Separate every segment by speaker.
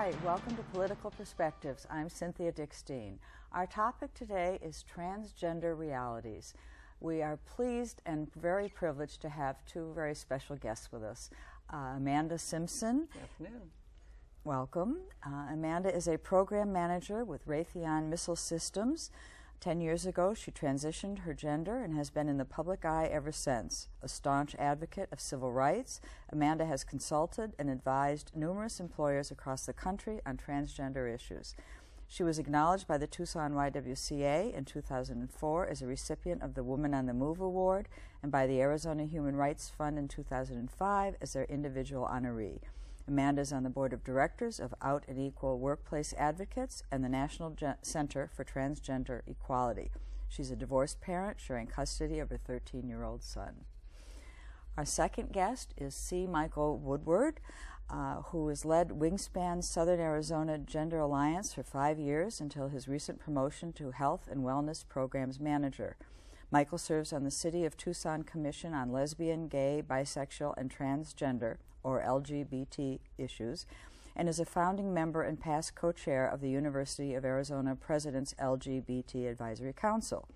Speaker 1: Hi, welcome to Political Perspectives. I'm Cynthia Dickstein. Our topic today is transgender realities. We are pleased and very privileged to have two very special guests with us. Amanda Simpson.
Speaker 2: Good afternoon.
Speaker 1: Welcome. Amanda is a program manager with Raytheon Missile Systems. 10 years ago, she transitioned her gender and has been in the public eye ever since. A staunch advocate of civil rights, Amanda has consulted and advised numerous employers across the country on transgender issues. She was acknowledged by the Tucson YWCA in 2004 as a recipient of the Woman on the Move Award and by the Arizona Human Rights Fund in 2005 as their individual honoree. Amanda is on the board of directors of Out and Equal Workplace Advocates and the National Center for Transgender Equality. She's a divorced parent sharing custody of her 13-year-old son. Our second guest is C. Michael Woodward, who has led Wingspan's Southern Arizona Gender Alliance for 5 years until his recent promotion to Health and Wellness Programs Manager. Michael serves on the City of Tucson Commission on Lesbian, Gay, Bisexual, and Transgender, or LGBT issues, and is a founding member and past co-chair of the University of Arizona President's LGBT Advisory Council.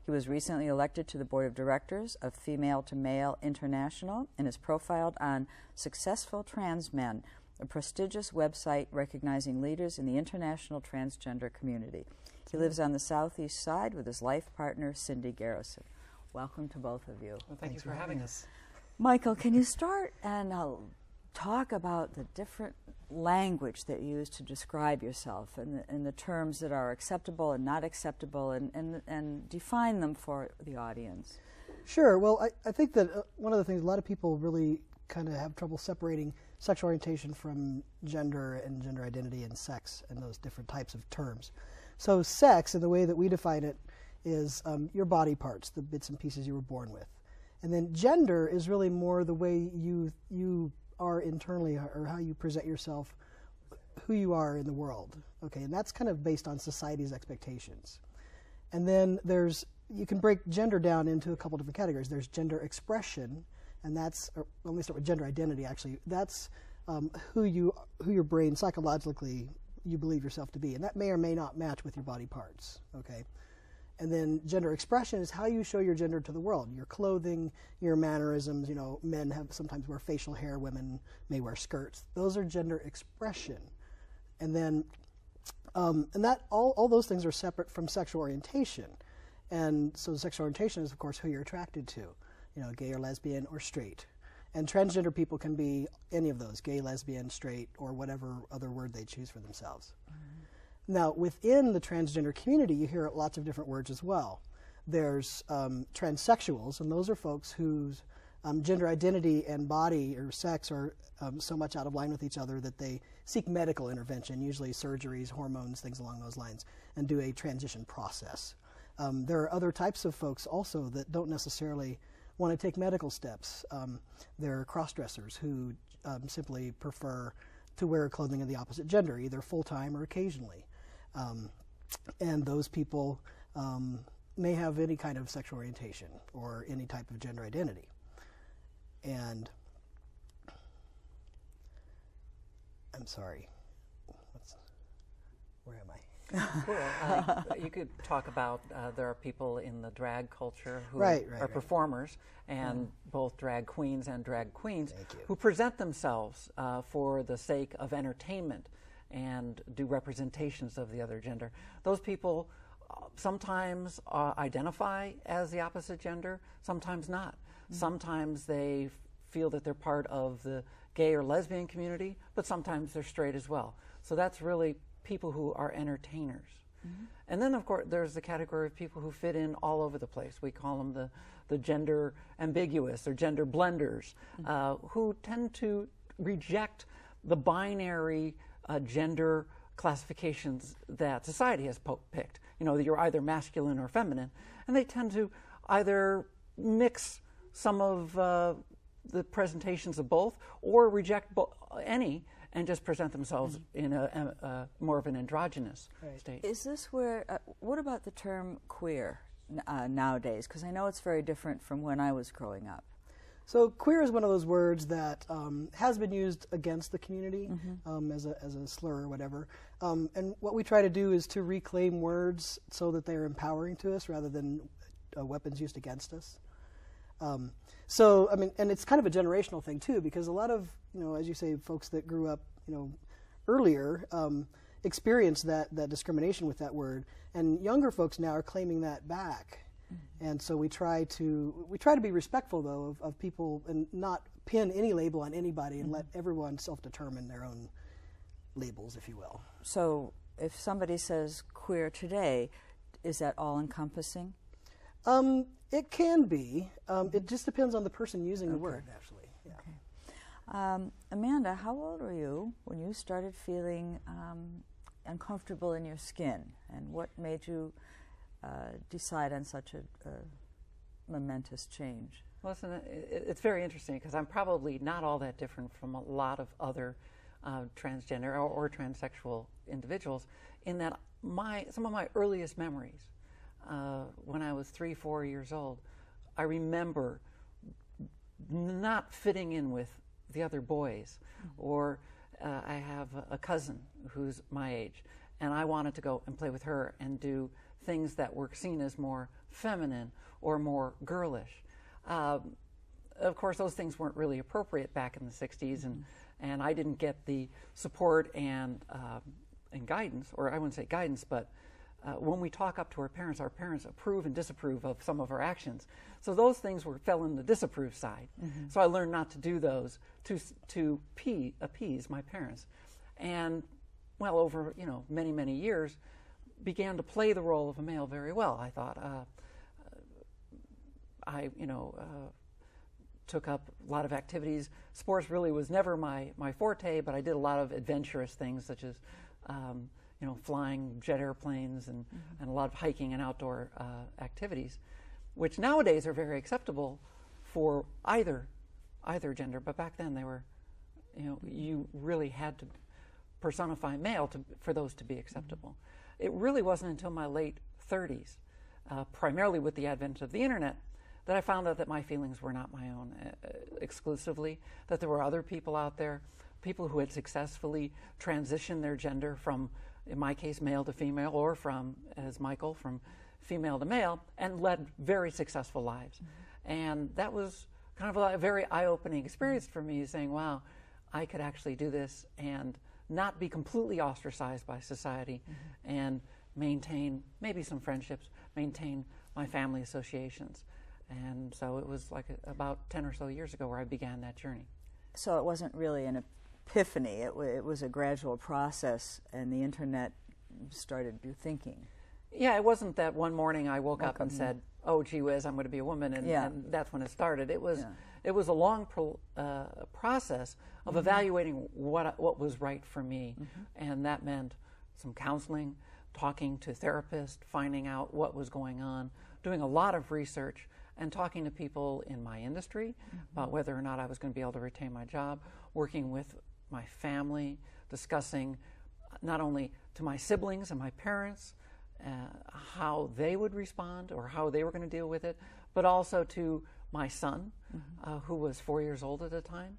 Speaker 1: He was recently elected to the board of directors of Female to Male International and is profiled on Successful Trans Men, a prestigious website recognizing leaders in the international transgender community. He lives on the southeast side with his life partner, Cindy Garrison. Welcome to both of you.
Speaker 2: Well, thank you for having us.
Speaker 1: Michael, can you start and talk about the different language that you use to describe yourself and the terms that are acceptable and not acceptable and define them for the audience?
Speaker 3: Sure. Well, I think that one of the things, a lot of people really kind of have trouble separating sexual orientation from gender and gender identity and sex and those different types of terms. So sex, in the way that we define it, is your body parts, the bits and pieces you were born with. And then gender is really more the way you are internally, or how you present yourself, who you are in the world. Okay, and that's kind of based on society's expectations. And then you can break gender down into a couple different categories. There's gender expression, and that's, let me start with gender identity actually. That's who your brain psychologically you believe yourself to be, and that may or may not match with your body parts. Okay. And then gender expression is how you show your gender to the world. Your clothing, your mannerisms. You know, men sometimes wear facial hair, women may wear skirts. Those are gender expression. And then, and that all those things are separate from sexual orientation. And so sexual orientation is, of course, who you're attracted to. You know, gay or lesbian or straight. And transgender people can be any of those, gay, lesbian, straight, or whatever other word they choose for themselves. Mm-hmm. Now, within the transgender community, you hear lots of different words as well. There's transsexuals, and those are folks whose gender identity and body or sex are so much out of line with each other that they seek medical intervention, usually surgeries, hormones, things along those lines, and do a transition process. There are other types of folks also that don't necessarily want to take medical steps. There are cross-dressers who simply prefer to wear clothing of the opposite gender, either full-time or occasionally. And those people may have any kind of sexual orientation or any type of gender identity. And I'm sorry, where am I?
Speaker 2: Well, you could talk about there are people in the drag culture who
Speaker 3: are
Speaker 2: performers, and both drag queens and drag queens who present themselves for the sake of entertainment and do representations of the other gender. Those people sometimes identify as the opposite gender, sometimes not. Mm-hmm. Sometimes they feel that they're part of the gay or lesbian community, but sometimes they're straight as well. So that's really people who are entertainers. Mm-hmm. And then, of course, there's the category of people who fit in all over the place. We call them the gender ambiguous or gender blenders, who tend to reject the binary gender classifications that society has picked. You know, you're either masculine or feminine, and they tend to either mix some of the presentations of both or reject any and just present themselves in a more of an androgynous state.
Speaker 1: Is this where, what about the term queer nowadays? Because I know it's very different from when I was growing up.
Speaker 3: So queer is one of those words that has been used against the community as a slur or whatever. And what we try to do is to reclaim words so that they're empowering to us rather than weapons used against us. So, I mean, and it's kind of a generational thing too, because a lot of, as you say, folks that grew up, earlier experienced that discrimination with that word, and younger folks now are claiming that back. And so we try to be respectful, though, of people and not pin any label on anybody and let everyone self-determine their own labels, if you will.
Speaker 1: So if somebody says queer today, is that all-encompassing?
Speaker 3: It can be. It just depends on the person using the word, actually. Yeah.
Speaker 1: Okay. Amanda, how old were you when you started feeling uncomfortable in your skin, and what made you decide on such a momentous change?
Speaker 2: Listen, it's very interesting because I'm probably not all that different from a lot of other transgender or transsexual individuals in that some of my earliest memories when I was 3, 4 years old, I remember not fitting in with the other boys, or I have a cousin who's my age, and I wanted to go and play with her and do things that were seen as more feminine or more girlish. Of course, those things weren't really appropriate back in the 60s, and I didn't get the support and guidance, or I wouldn't say guidance, but when we talk up to our parents approve and disapprove of some of our actions. So those things fell in the disapprove side. So I learned not to do those to appease my parents. And, well, over many, many years, began to play the role of a male very well. I thought I took up a lot of activities. Sports really was never my forte, but I did a lot of adventurous things such as flying jet airplanes and a lot of hiking and outdoor activities, which nowadays are very acceptable for either gender. But back then they were, you really had to personify male for those to be acceptable. It really wasn't until my late 30s, primarily with the advent of the internet, that I found out that my feelings were not my own exclusively, that there were other people out there, people who had successfully transitioned their gender from, in my case, male to female, or from, as Michael, from female to male, and led very successful lives. And that was kind of a very eye-opening experience for me, saying, wow, I could actually do this and not be completely ostracized by society and maintain maybe some friendships, maintain my family associations. And so it was like about 10 or so years ago where I began that journey.
Speaker 1: So it wasn't really an epiphany, it was a gradual process, and the internet started your thinking.
Speaker 2: Yeah, it wasn't that one morning I woke up and said, oh, gee whiz, I'm going to be a woman, and that's when it started. It was a long process of evaluating what was right for me, and that meant some counseling, talking to therapists, finding out what was going on, doing a lot of research, and talking to people in my industry about whether or not I was going to be able to retain my job, working with my family, discussing not only to my siblings and my parents how they would respond or how they were going to deal with it, but also to my son, who was 4 years old at the time,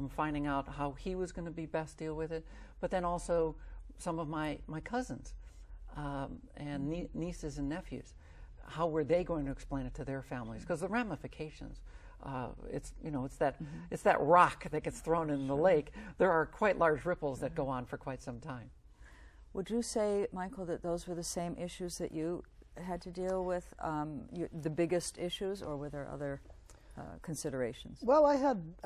Speaker 2: finding out how he was going to be best deal with it, but then also some of my cousins and nieces and nephews. How were they going to explain it to their families? Because the ramifications, it's that rock that gets thrown in the lake. There are quite large ripples that go on for quite some time.
Speaker 1: Would you say, Michael, that those were the same issues that you had to deal with, the biggest issues, or were there other considerations?
Speaker 3: Well, I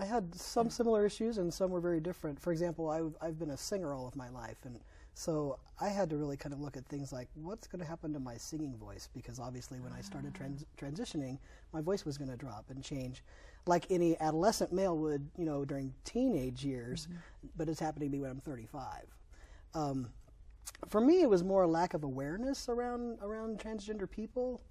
Speaker 3: had some similar issues, and some were very different. For example, I've been a singer all of my life, and so I had to really kind of look at things like, what's going to happen to my singing voice? Because obviously when I started transitioning, my voice was going to drop and change, like any adolescent male would, during teenage years, but it's happening to me when I'm 35. For me, it was more a lack of awareness around transgender people.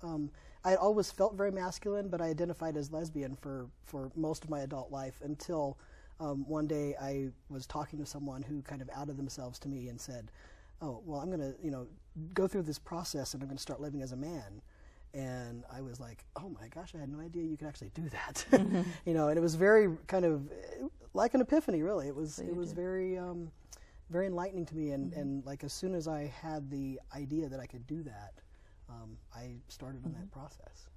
Speaker 3: I always felt very masculine, but I identified as lesbian for most of my adult life until one day I was talking to someone who kind of outed themselves to me and said, oh, well, I'm going to go through this process and I'm going to start living as a man. And I was like, oh my gosh, I had no idea you could actually do that. You know, and it was very kind of like an epiphany, really. It was very very enlightening to me, and like as soon as I had the idea that I could do that, I started on that process.